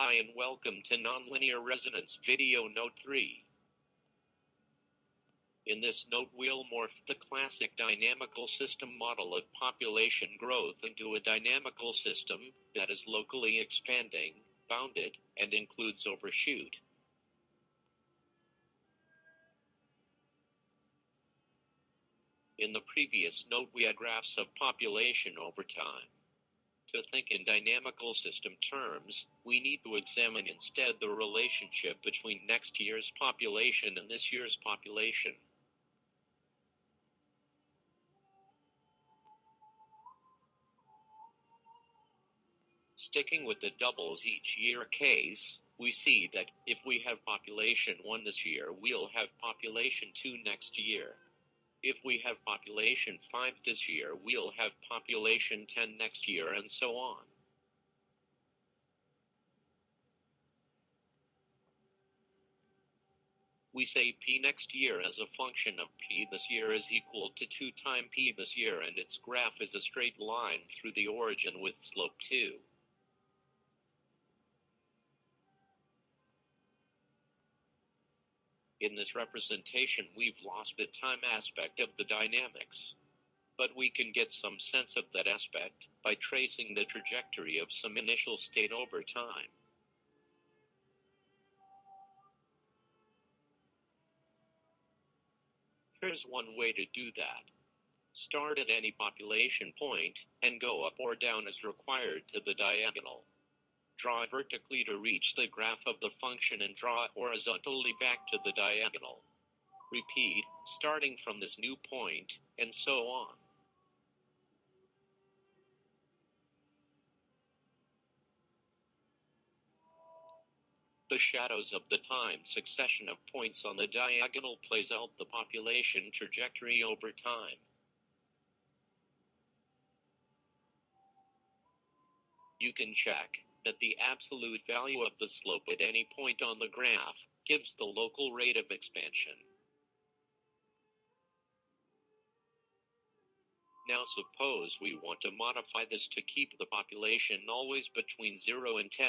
Hi and welcome to Nonlinear Resonance Video Note 3. In this note we'll morph the classic dynamical system model of population growth into a dynamical system that is locally expanding, bounded, and includes overshoot. In the previous note we had graphs of population over time. To think in dynamical system terms, we need to examine instead the relationship between next year's population and this year's population. Sticking with the doubles each year case, we see that if we have population 1 this year, we'll have population 2 next year. If we have population 5 this year, we'll have population 10 next year, and so on. We say P next year as a function of P this year is equal to 2 times P this year, and its graph is a straight line through the origin with slope 2. In this representation we've lost the time aspect of the dynamics. But we can get some sense of that aspect by tracing the trajectory of some initial state over time. Here's one way to do that. Start at any population point and go up or down as required to the diagonal. Draw vertically to reach the graph of the function and draw horizontally back to the diagonal. Repeat, starting from this new point, and so on. The shadows of the time succession of points on the diagonal plays out the population trajectory over time. You can check that the absolute value of the slope at any point on the graph gives the local rate of expansion. Now suppose we want to modify this to keep the population always between 0 and 10.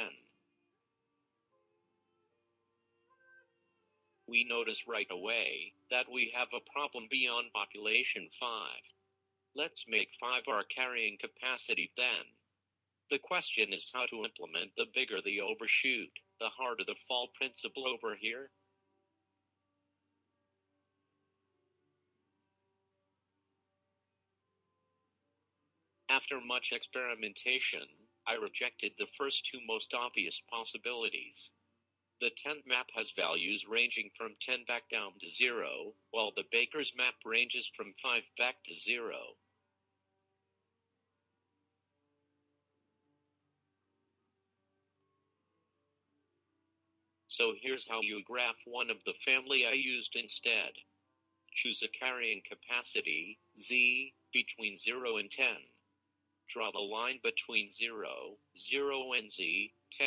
We notice right away that we have a problem beyond population 5. Let's make 5 our carrying capacity then. The question is how to implement the bigger the overshoot, the harder the fall principle over here. After much experimentation, I rejected the first two most obvious possibilities. The 10th map has values ranging from 10 back down to 0, while the Baker's map ranges from 5 back to 0. So here's how you graph one of the family I used instead. Choose a carrying capacity, Z, between 0 and 10. Draw the line between 0, 0 and Z, 10.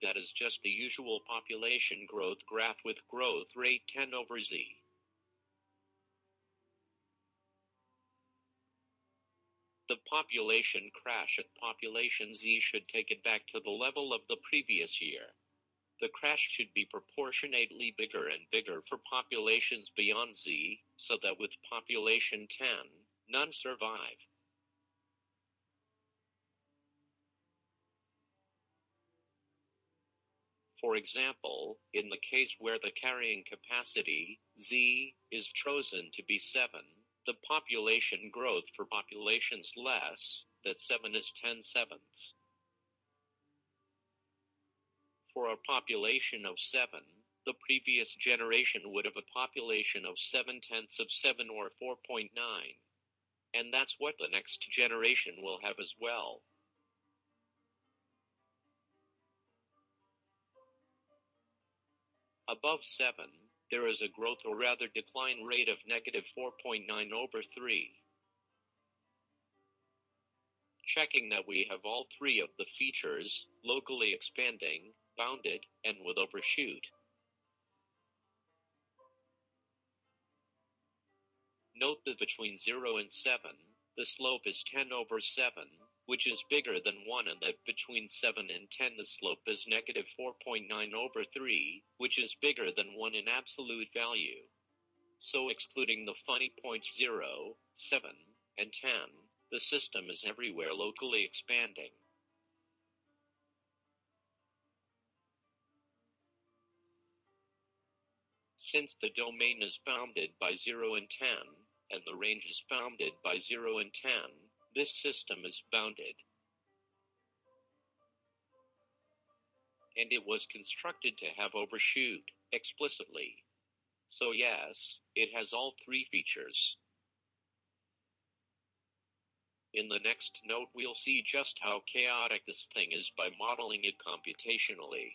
That is just the usual population growth graph with growth rate 10 over Z. The population crash at population Z should take it back to the level of the previous year. The crash should be proportionately bigger and bigger for populations beyond Z, so that with population 10, none survive. For example, in the case where the carrying capacity, Z, is chosen to be 7, the population growth for populations less than 7 is 10/7. For a population of 7, the previous generation would have a population of 7/10 of 7 or 4.9. And that's what the next generation will have as well. Above 7, there is a growth or rather decline rate of negative 4.9 over 3. Checking that we have all three of the features, locally expanding, bounded, and with overshoot. Note that between 0 and 7, the slope is 10 over 7, which is bigger than 1, and that between 7 and 10 the slope is negative 4.9 over 3, which is bigger than 1 in absolute value. So excluding the funny points 0, 7, and 10, the system is everywhere locally expanding. Since the domain is bounded by 0 and 10, and the range is bounded by 0 and 10, this system is bounded. And it was constructed to have overshoot, explicitly. So yes, it has all three features. In the next note we'll see just how chaotic this thing is by modeling it computationally.